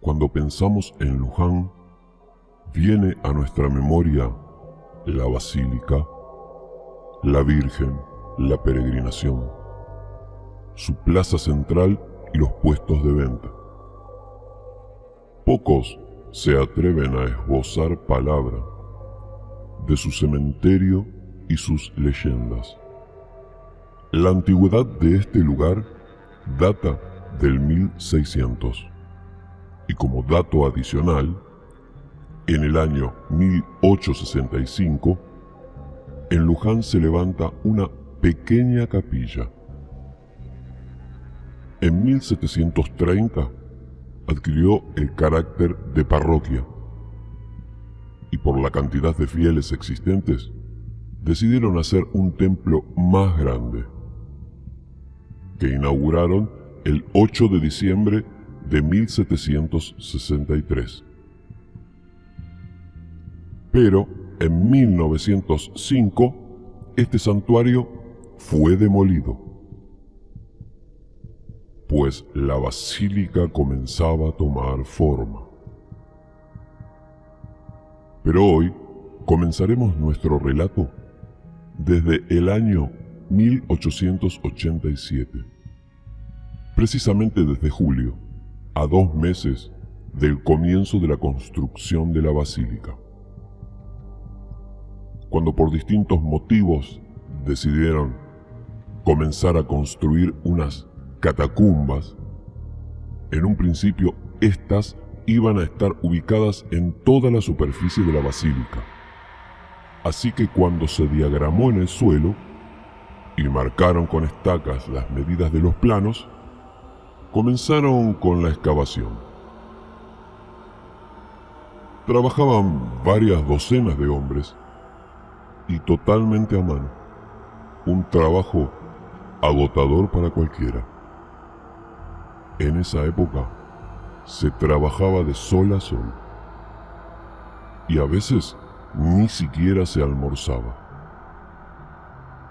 Cuando pensamos en Luján, viene a nuestra memoria la basílica, la Virgen, la peregrinación, su plaza central y los puestos de venta. Pocos se atreven a esbozar palabra de su cementerio y sus leyendas. La antigüedad de este lugar data del 1600. Y como dato adicional, en el año 1865, en Luján se levanta una pequeña capilla. En 1730 adquirió el carácter de parroquia y por la cantidad de fieles existentes decidieron hacer un templo más grande, que inauguraron el 8 de diciembre de 1763. Pero en 1905 este santuario fue demolido, pues la basílica comenzaba a tomar forma. Pero hoy comenzaremos nuestro relato desde el año 1887, precisamente desde julio, a 2 meses del comienzo de la construcción de la basílica. Cuando por distintos motivos decidieron comenzar a construir unas catacumbas, en un principio estas iban a estar ubicadas en toda la superficie de la basílica. Así que cuando se diagramó en el suelo y marcaron con estacas las medidas de los planos, comenzaron con la excavación. Trabajaban varias docenas de hombres y totalmente a mano, un trabajo agotador para cualquiera. En esa época se trabajaba de sol a sol y a veces ni siquiera se almorzaba.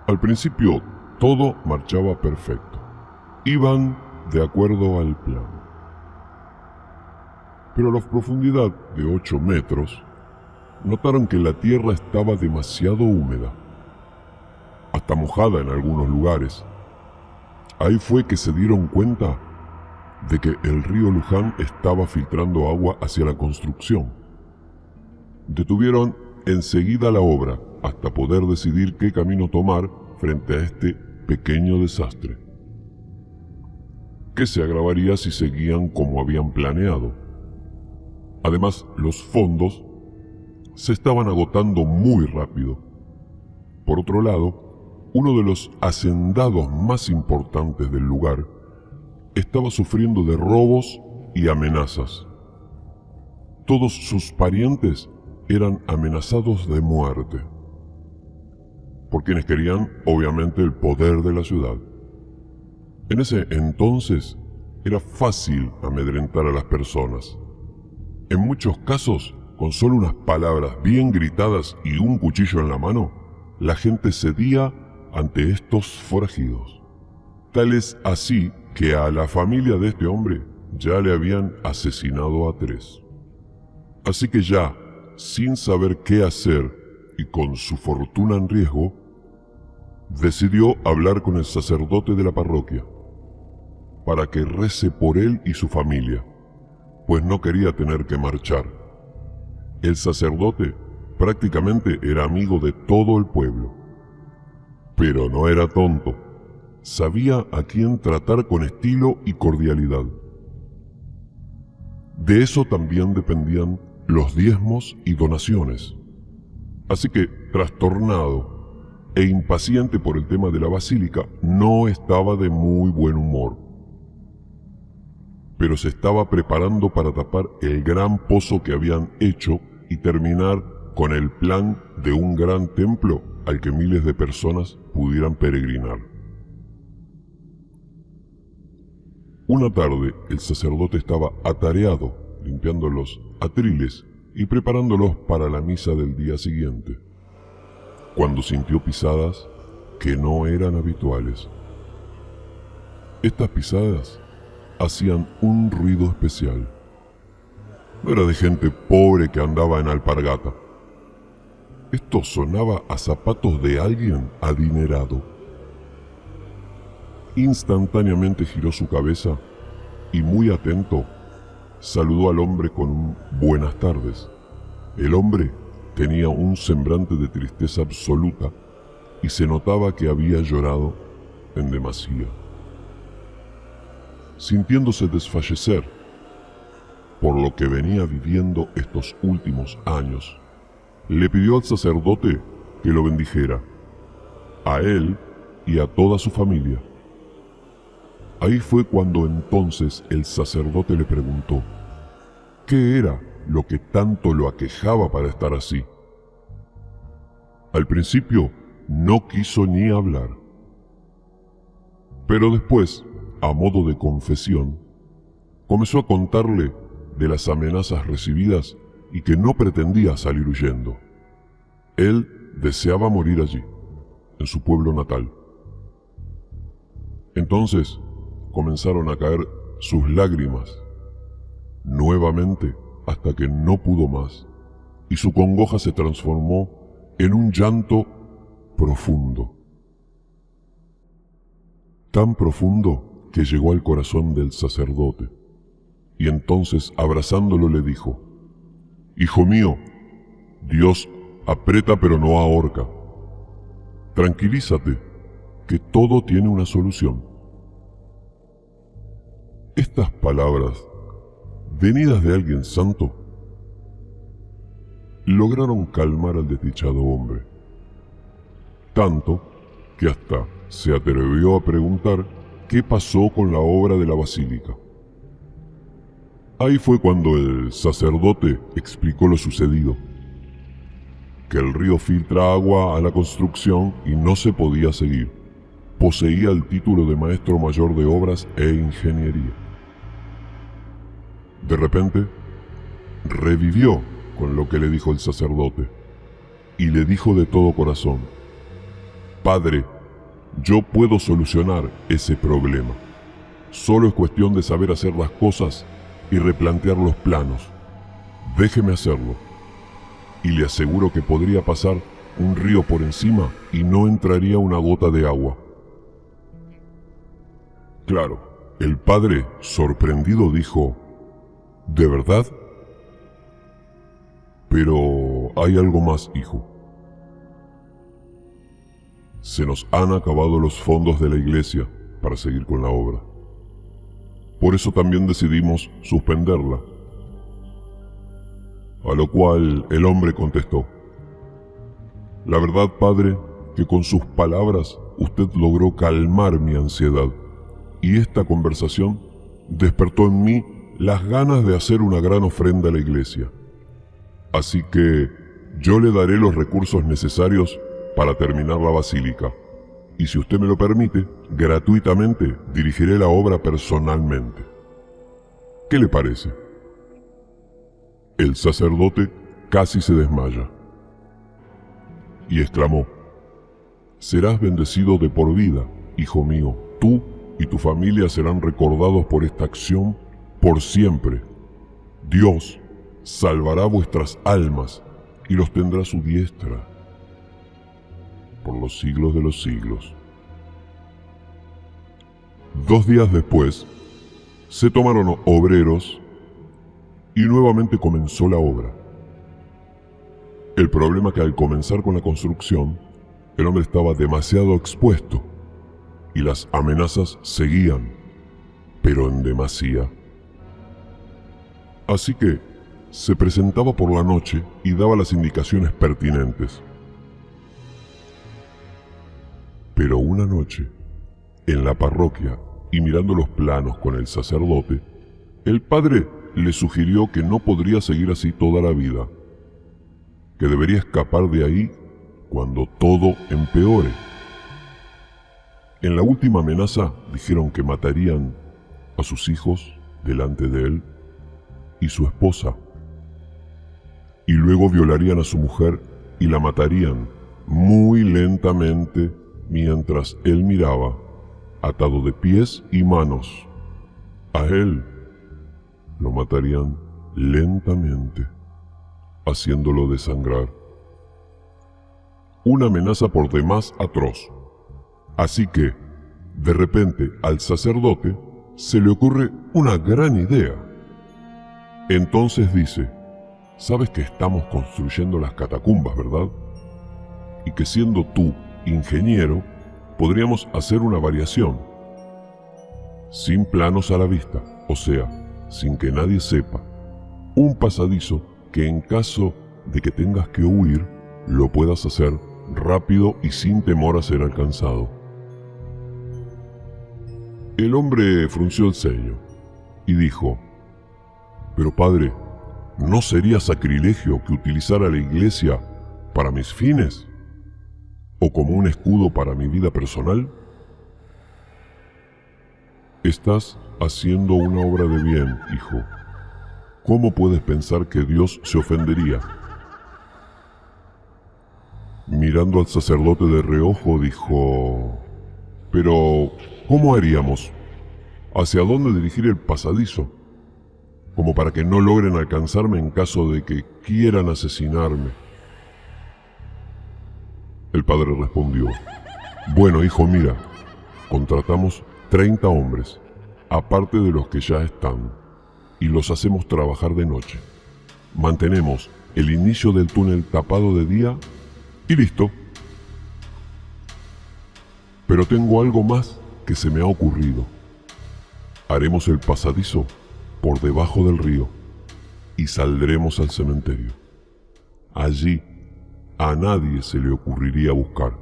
Al principio todo marchaba perfecto, iban de acuerdo al plan. Pero a la profundidad de 8 metros, notaron que la tierra estaba demasiado húmeda, hasta mojada en algunos lugares. Ahí fue que se dieron cuenta de que el río Luján estaba filtrando agua hacia la construcción. Detuvieron enseguida la obra hasta poder decidir qué camino tomar frente a este pequeño desastre, que se agravaría si seguían como habían planeado. Además, los fondos se estaban agotando muy rápido. Por otro lado, uno de los hacendados más importantes del lugar estaba sufriendo de robos y amenazas. Todos sus parientes eran amenazados de muerte, por quienes querían, obviamente, el poder de la ciudad. En ese entonces era fácil amedrentar a las personas. En muchos casos, con solo unas palabras bien gritadas y un cuchillo en la mano, la gente cedía ante estos forajidos. Tal es así que a la familia de este hombre ya le habían asesinado a 3. Así que ya, sin saber qué hacer y con su fortuna en riesgo, decidió hablar con el sacerdote de la parroquia para que rece por él y su familia, pues no quería tener que marchar. El sacerdote prácticamente era amigo de todo el pueblo, pero no era tonto. Sabía a quién tratar con estilo y cordialidad. De eso también dependían los diezmos y donaciones. Así que, trastornado e impaciente por el tema de la basílica, no estaba de muy buen humor. Pero se estaba preparando para tapar el gran pozo que habían hecho y terminar con el plan de un gran templo al que miles de personas pudieran peregrinar. Una tarde, el sacerdote estaba atareado limpiando los atriles y preparándolos para la misa del día siguiente, cuando sintió pisadas que no eran habituales. Estas pisadas hacían un ruido especial. No era de gente pobre que andaba en alpargata. Esto sonaba a zapatos de alguien adinerado. Instantáneamente giró su cabeza y, muy atento, saludó al hombre con un buenas tardes. El hombre tenía un semblante de tristeza absoluta y se notaba que había llorado en demasía. Sintiéndose desfallecer por lo que venía viviendo estos últimos años, le pidió al sacerdote que lo bendijera, a él y a toda su familia. Ahí fue cuando entonces el sacerdote le preguntó qué era lo que tanto lo aquejaba para estar así. Al principio no quiso ni hablar, pero después, a modo de confesión, comenzó a contarle de las amenazas recibidas y que no pretendía salir huyendo. Él deseaba morir allí, en su pueblo natal. Entonces comenzaron a caer sus lágrimas, nuevamente, hasta que no pudo más, y su congoja se transformó en un llanto profundo. Tan profundo que llegó al corazón del sacerdote, y entonces abrazándolo le dijo: «Hijo mío, Dios aprieta pero no ahorca. Tranquilízate, que todo tiene una solución». Estas palabras, venidas de alguien santo, lograron calmar al desdichado hombre, tanto que hasta se atrevió a preguntar qué pasó con la obra de la basílica. Ahí fue cuando el sacerdote explicó lo sucedido, que el río filtra agua a la construcción y no se podía seguir. Poseía el título de maestro mayor de obras e ingeniería. De repente, revivió con lo que le dijo el sacerdote y le dijo de todo corazón: «Padre, yo puedo solucionar ese problema. Solo es cuestión de saber hacer las cosas y replantear los planos. Déjeme hacerlo, y le aseguro que podría pasar un río por encima y no entraría una gota de agua». Claro, el padre, sorprendido, dijo: «¿De verdad? Pero hay algo más, hijo. Se nos han acabado los fondos de la iglesia para seguir con la obra. Por eso también decidimos suspenderla». A lo cual el hombre contestó: «La verdad, padre, que con sus palabras usted logró calmar mi ansiedad, y esta conversación despertó en mí las ganas de hacer una gran ofrenda a la iglesia. Así que yo le daré los recursos necesarios para terminar la basílica, y si usted me lo permite, gratuitamente dirigiré la obra personalmente. ¿Qué le parece?». El sacerdote casi se desmaya y exclamó: «Serás bendecido de por vida, hijo mío. Tú y tu familia serán recordados por esta acción por siempre. Dios salvará vuestras almas y los tendrá a su diestra por los siglos de los siglos». 2 días después, se tomaron obreros y nuevamente comenzó la obra. El problema que al comenzar con la construcción, el hombre estaba demasiado expuesto y las amenazas seguían, pero en demasía. Así que se presentaba por la noche y daba las indicaciones pertinentes. Pero una noche, en la parroquia y mirando los planos con el sacerdote, el padre le sugirió que no podría seguir así toda la vida, que debería escapar de ahí cuando todo empeore. En la última amenaza dijeron que matarían a sus hijos delante de él y su esposa, y luego violarían a su mujer y la matarían muy lentamente mientras él miraba, atado de pies y manos. A él lo matarían lentamente, haciéndolo desangrar. Una amenaza por demás atroz. Así que, de repente, al sacerdote se le ocurre una gran idea. Entonces dice: sabes que estamos construyendo las catacumbas, ¿verdad? Y que siendo tú ingeniero, podríamos hacer una variación. Sin planos a la vista, o sea, sin que nadie sepa. Un pasadizo que en caso de que tengas que huir, lo puedas hacer rápido y sin temor a ser alcanzado. El hombre frunció el ceño y dijo: pero padre, ¿no sería sacrilegio que utilizara la iglesia para mis fines? ¿O como un escudo para mi vida personal? Estás haciendo una obra de bien, hijo. ¿Cómo puedes pensar que Dios se ofendería? Mirando al sacerdote de reojo, dijo: pero, ¿cómo haríamos? ¿Hacia dónde dirigir el pasadizo? Como para que no logren alcanzarme en caso de que quieran asesinarme. El padre respondió: bueno, hijo, mira, contratamos 30 hombres, aparte de los que ya están, y los hacemos trabajar de noche. Mantenemos el inicio del túnel tapado de día y listo. Pero tengo algo más que se me ha ocurrido. Haremos el pasadizo por debajo del río y saldremos al cementerio. Allí a nadie se le ocurriría buscar.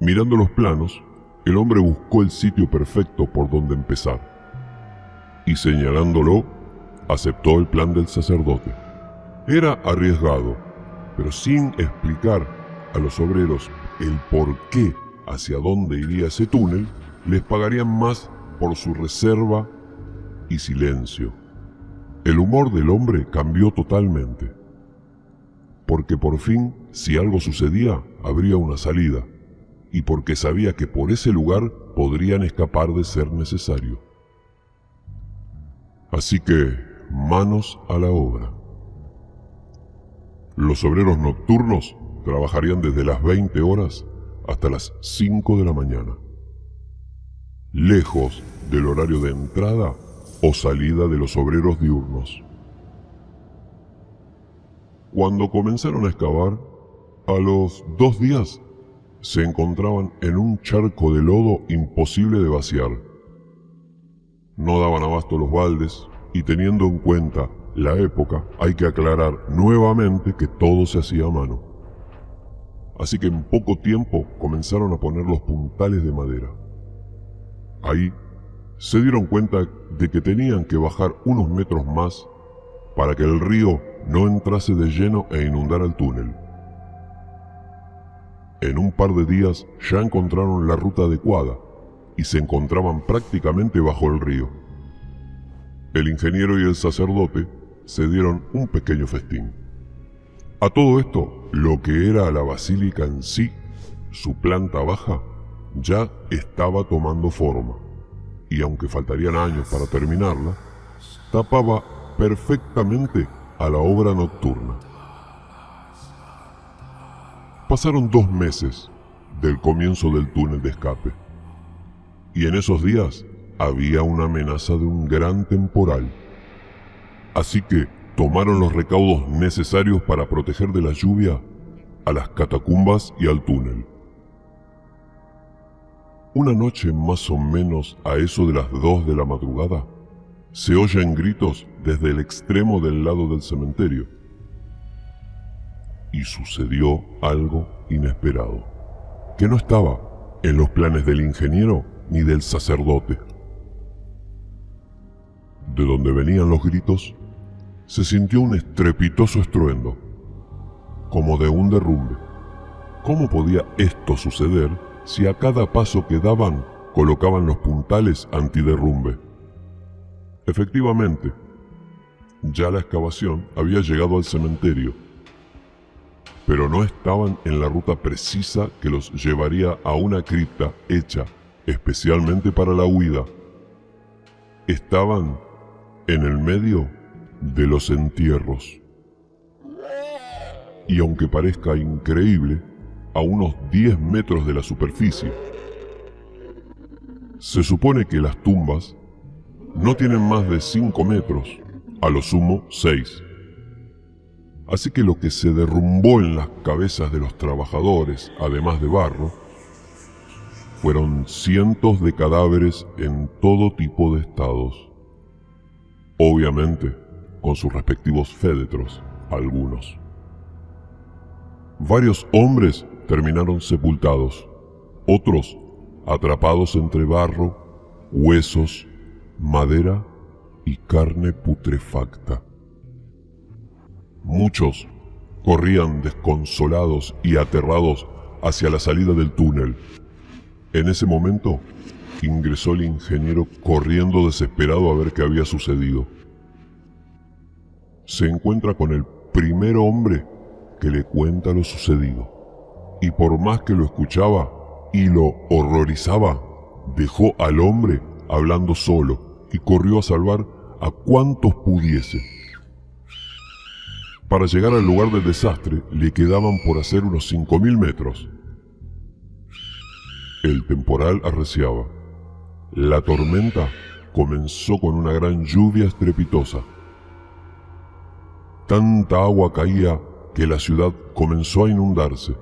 Mirando los planos, el hombre buscó el sitio perfecto por donde empezar y, señalándolo, aceptó el plan del sacerdote. Era arriesgado, pero sin explicar a los obreros el por qué hacia dónde iría ese túnel, les pagarían más por su reserva y silencio. El humor del hombre cambió totalmente, porque por fin, si algo sucedía, habría una salida, y porque sabía que por ese lugar podrían escapar de ser necesario. Así que, manos a la obra. Los obreros nocturnos trabajarían desde las 20 horas hasta las 5 de la mañana, lejos del horario de entrada o salida de los obreros diurnos. Cuando comenzaron a excavar, a los 2 días se encontraban en un charco de lodo imposible de vaciar. No daban abasto los baldes, y teniendo en cuenta la época, hay que aclarar nuevamente que todo se hacía a mano. Así que en poco tiempo comenzaron a poner los puntales de madera. Ahí se dieron cuenta de que tenían que bajar unos metros más para que el río no entrase de lleno e inundara el túnel. En un par de días ya encontraron la ruta adecuada y se encontraban prácticamente bajo el río. El ingeniero y el sacerdote se dieron un pequeño festín. A todo esto, lo que era la basílica en sí, su planta baja, ya estaba tomando forma, y aunque faltarían años para terminarla, tapaba perfectamente a la obra nocturna. Pasaron 2 meses del comienzo del túnel de escape, y en esos días había una amenaza de un gran temporal. Así que tomaron los recaudos necesarios para proteger de la lluvia a las catacumbas y al túnel. Una noche más o menos a eso de las 2 de la madrugada, se oyen gritos desde el extremo del lado del cementerio. Y sucedió algo inesperado, que no estaba en los planes del ingeniero ni del sacerdote. De donde venían los gritos, se sintió un estrepitoso estruendo, como de un derrumbe. ¿Cómo podía esto suceder si a cada paso que daban colocaban los puntales antiderrumbe? Efectivamente, ya la excavación había llegado al cementerio, pero no estaban en la ruta precisa que los llevaría a una cripta hecha especialmente para la huida. Estaban en el medio de los entierros. Y aunque parezca increíble, a unos 10 metros de la superficie. Se supone que las tumbas no tienen más de 5 metros, a lo sumo 6. Así que lo que se derrumbó en las cabezas de los trabajadores, además de barro, fueron cientos de cadáveres en todo tipo de estados. Obviamente, con sus respectivos féretros, algunos. Varios hombres terminaron sepultados, otros atrapados entre barro, huesos, madera y carne putrefacta. Muchos corrían desconsolados y aterrados hacia la salida del túnel. En ese momento, ingresó el ingeniero corriendo desesperado a ver qué había sucedido. Se encuentra con el primer hombre que le cuenta lo sucedido, y por más que lo escuchaba y lo horrorizaba, dejó al hombre hablando solo y corrió a salvar a cuantos pudiese. Para llegar al lugar del desastre le quedaban por hacer unos 5.000 metros. El temporal arreciaba. La tormenta comenzó con una gran lluvia estrepitosa. Tanta agua caía que la ciudad comenzó a inundarse.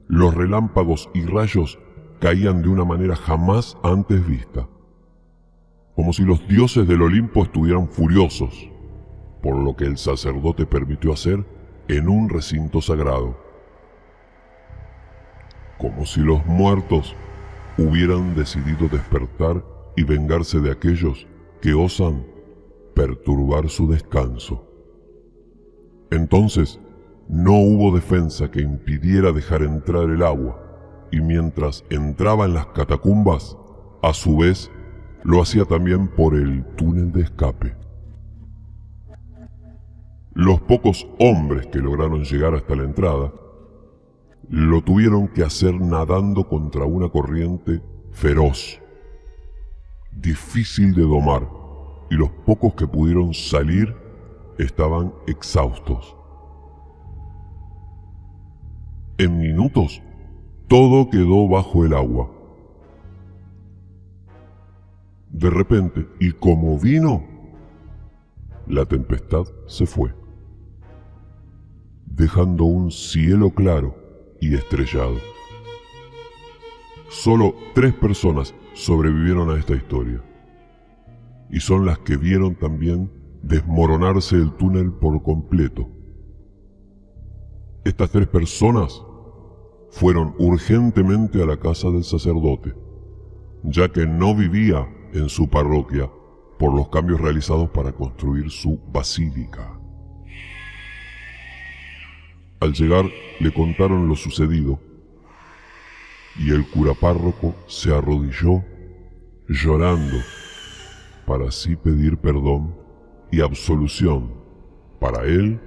Los relámpagos y rayos caían de una manera jamás antes vista, como si los dioses del Olimpo estuvieran furiosos por lo que el sacerdote permitió hacer en un recinto sagrado, como si los muertos hubieran decidido despertar y vengarse de aquellos que osan perturbar su descanso. Entonces, no hubo defensa que impidiera dejar entrar el agua, y mientras entraba en las catacumbas, a su vez, lo hacía también por el túnel de escape. Los pocos hombres que lograron llegar hasta la entrada, lo tuvieron que hacer nadando contra una corriente feroz, difícil de domar, y los pocos que pudieron salir estaban exhaustos. En minutos, todo quedó bajo el agua. De repente, y como vino, la tempestad se fue, dejando un cielo claro y estrellado. Solo 3 personas sobrevivieron a esta historia, y son las que vieron también desmoronarse el túnel por completo. Estas 3 personas fueron urgentemente a la casa del sacerdote, ya que no vivía en su parroquia por los cambios realizados para construir su basílica. Al llegar le contaron lo sucedido y el cura párroco se arrodilló llorando para así pedir perdón y absolución para él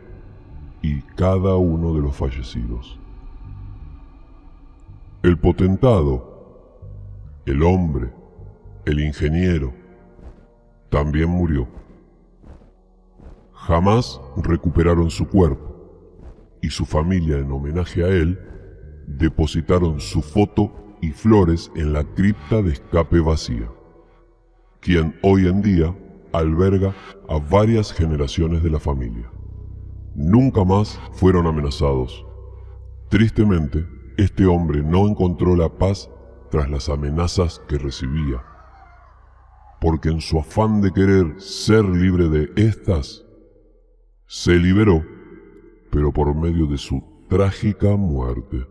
y cada uno de los fallecidos. El potentado, el hombre, el ingeniero, también murió. Jamás recuperaron su cuerpo, y su familia, en homenaje a él, depositaron su foto y flores en la cripta de escape vacía, quien hoy en día alberga a varias generaciones de la familia. Nunca más fueron amenazados. Tristemente, este hombre no encontró la paz tras las amenazas que recibía, porque en su afán de querer ser libre de estas, se liberó, pero por medio de su trágica muerte.